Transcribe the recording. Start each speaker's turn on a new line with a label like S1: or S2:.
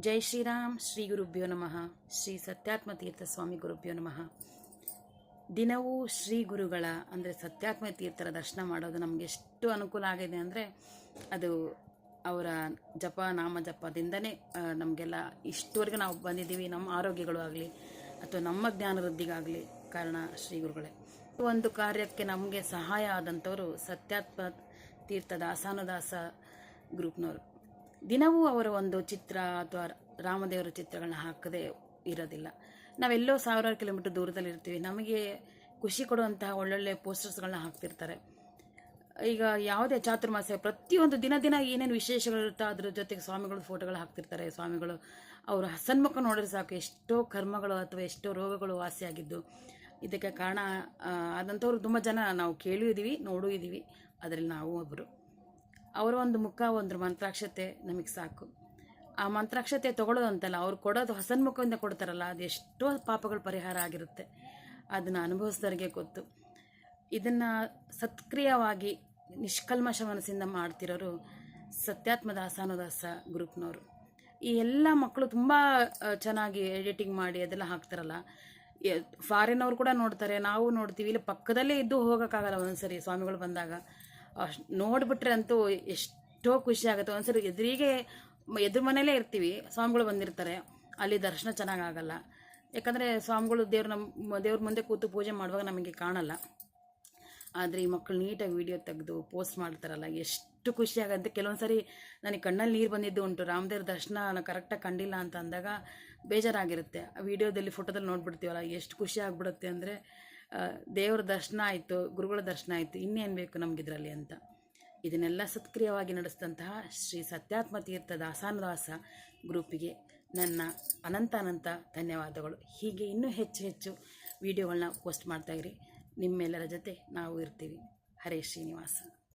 S1: ಜೈ ಶ್ರೀರಾಮ್. ಶ್ರೀ ಗುರುಭ್ಯೋ ನಮಃ. ಶ್ರೀ ಸತ್ಯಾತ್ಮತೀರ್ಥ ಸ್ವಾಮಿ ಗುರುಭ್ಯೋ ನಮಃ. ದಿನವೂ ಶ್ರೀ ಗುರುಗಳ ಅಂದರೆ ಸತ್ಯಾತ್ಮ ತೀರ್ಥರ ದರ್ಶನ ಮಾಡೋದು ನಮಗೆ ಎಷ್ಟು ಅನುಕೂಲ ಆಗಿದೆ ಅಂದರೆ ಅದು ಅವರ ಜಪ ನಾಮ ಜಪದಿಂದನೇ ನಮಗೆಲ್ಲ ಇಷ್ಟವರೆಗೆ ನಾವು ಬಂದಿದ್ದೀವಿ. ನಮ್ಮ ಆರೋಗ್ಯಗಳು ಆಗಲಿ ಅಥವಾ ನಮ್ಮ ಜ್ಞಾನ ವೃದ್ಧಿಗಾಗಲಿ ಕಾರಣ ಶ್ರೀ ಗುರುಗಳೇ. ಒಂದು ಕಾರ್ಯಕ್ಕೆ ನಮಗೆ ಸಹಾಯ ಆದಂಥವರು ಸತ್ಯಾತ್ಮ ತೀರ್ಥ ದಾಸಾನುದಾಸ ಗ್ರೂಪ್ನವರು. ದಿನವೂ ಅವರ ಒಂದು ಚಿತ್ರ ಅಥವಾ ರಾಮದೇವರ ಚಿತ್ರಗಳನ್ನ ಹಾಕದೇ ಇರೋದಿಲ್ಲ. ನಾವೆಲ್ಲೋ ಸಾವಿರಾರು ಕಿಲೋಮೀಟರ್ ದೂರದಲ್ಲಿ ಇರ್ತೀವಿ, ನಮಗೆ ಖುಷಿ ಕೊಡುವಂತಹ ಒಳ್ಳೊಳ್ಳೆ ಪೋಸ್ಟರ್ಸ್ಗಳನ್ನ ಹಾಕ್ತಿರ್ತಾರೆ. ಈಗ ಯಾವುದೇ ಚಾತುರ್ಮಾಸ ಪ್ರತಿಯೊಂದು ದಿನ ಏನೇನು ವಿಶೇಷಗಳಿರುತ್ತೋ ಅದ್ರ ಜೊತೆಗೆ ಸ್ವಾಮಿಗಳು ಫೋಟೋಗಳು ಹಾಕ್ತಿರ್ತಾರೆ. ಸ್ವಾಮಿಗಳು ಅವರ ಹಸನ್ಮುಖ ನೋಡಿದ್ರೆ ಸಾಕು ಎಷ್ಟೋ ಕರ್ಮಗಳು ಅಥವಾ ಎಷ್ಟೋ ರೋಗಗಳು ವಾಸಿಯಾಗಿದ್ದು. ಇದಕ್ಕೆ ಕಾರಣ ಆದಂಥವ್ರು ತುಂಬ ಜನ ನಾವು ಕೇಳಿದ್ದೀವಿ, ನೋಡೂ ಇದ್ದೀವಿ. ಅದರಲ್ಲಿ ನಾವು ಒಬ್ಬರು. ಅವರ ಒಂದು ಮುಖ, ಒಂದು ಮಂತ್ರಾಕ್ಷತೆ ನಮಗೆ ಸಾಕು. ಆ ಮಂತ್ರಾಕ್ಷತೆ ತೊಗೊಳ್ಳೋದು ಅಂತಲ್ಲ, ಅವ್ರು ಕೊಡೋದು ಹಸನ್ಮುಖದಿಂದ ಕೊಡ್ತಾರಲ್ಲ, ಅದು ಎಷ್ಟೋ ಪಾಪಗಳು ಪರಿಹಾರ ಆಗಿರುತ್ತೆ. ಅದನ್ನು ಅನುಭವಿಸಿದವರಿಗೆ ಗೊತ್ತು. ಇದನ್ನು ಸತ್ಕ್ರಿಯವಾಗಿ ನಿಷ್ಕಲ್ಮಶ ಮನಸ್ಸಿಂದ ಮಾಡ್ತಿರೋರು ಸತ್ಯಾತ್ಮ ದಾಸಾನುದಾಸ ಗ್ರೂಪ್ನವರು. ಈ ಎಲ್ಲ ಮಕ್ಕಳು ತುಂಬ ಚೆನ್ನಾಗಿ ಎಡಿಟಿಂಗ್ ಮಾಡಿ ಅದೆಲ್ಲ ಹಾಕ್ತಾರಲ್ಲ. ಫಾರಿನವ್ರು ಕೂಡ ನೋಡ್ತಾರೆ, ನಾವು ನೋಡ್ತೀವಿ. ಇಲ್ಲಿ ಪಕ್ಕದಲ್ಲೇ ಇದ್ದು ಹೋಗೋಕ್ಕಾಗಲ್ಲ ಒಂದ್ಸರಿ ಸ್ವಾಮಿಗಳು ಬಂದಾಗ. ನೋಡಿಬಿಟ್ರೆ ಅಂತೂ ಎಷ್ಟೋ ಖುಷಿ ಆಗುತ್ತೆ. ಒಂದ್ಸರಿ ಎದುರು ಮನೇಲೇ ಇರ್ತೀವಿ, ಸ್ವಾಮಿಗಳು ಬಂದಿರ್ತಾರೆ, ಅಲ್ಲಿ ದರ್ಶನ ಚೆನ್ನಾಗಾಗಲ್ಲ. ಯಾಕಂದರೆ ಸ್ವಾಮಿಗಳು ದೇವ್ರ ಮುಂದೆ ಕೂತು ಪೂಜೆ ಮಾಡುವಾಗ ನಮಗೆ ಕಾಣಲ್ಲ. ಆದರೆ ಈ ಮಕ್ಕಳು ನೀಟಾಗಿ ವಿಡಿಯೋ ತೆಗೆದು ಪೋಸ್ಟ್ ಮಾಡ್ತಾರಲ್ಲ, ಎಷ್ಟು ಖುಷಿ ಆಗುತ್ತೆ. ಕೆಲವೊಂದು ಸರಿ ನನಗೆ ಕಣ್ಣಲ್ಲಿ ನೀರು ಬಂದಿದ್ದು ಉಂಟು. ರಾಮದೇವ್ರ ದರ್ಶನ ನಾನು ಕರೆಕ್ಟಾಗಿ ಕಂಡಿಲ್ಲ ಅಂತ ಅಂದಾಗ ಬೇಜಾರಾಗಿರುತ್ತೆ. ಆ ವಿಡಿಯೋದಲ್ಲಿ ಫೋಟೋದಲ್ಲಿ ನೋಡ್ಬಿಡ್ತೀವಲ್ಲ, ಎಷ್ಟು ಖುಷಿ ಆಗಿಬಿಡುತ್ತೆ ಅಂದರೆ ದೇವ್ರ ದರ್ಶನ ಆಯಿತು, ಗುರುಗಳ ದರ್ಶನ ಆಯಿತು, ಇನ್ನೇನು ಬೇಕು ನಮಗಿದ್ರಲ್ಲಿ ಅಂತ. ಇದನ್ನೆಲ್ಲ ಸತ್ಕ್ರಿಯವಾಗಿ ನಡೆಸಿದಂತಹ ಶ್ರೀ ಸತ್ಯಾತ್ಮ ತೀರ್ಥ ದಾಸಾನುದಾಸ ಗ್ರೂಪಿಗೆ ನನ್ನ ಅನಂತ ಧನ್ಯವಾದಗಳು. ಹೀಗೆ ಇನ್ನೂ ಹೆಚ್ಚು ವಿಡಿಯೋಗಳನ್ನ ಪೋಸ್ಟ್ ಮಾಡ್ತಾಯಿರಿ. ನಿಮ್ಮೆಲ್ಲರ ಜೊತೆ ನಾವು ಇರ್ತೀವಿ. ಹರೇ ಶ್ರೀನಿವಾಸ.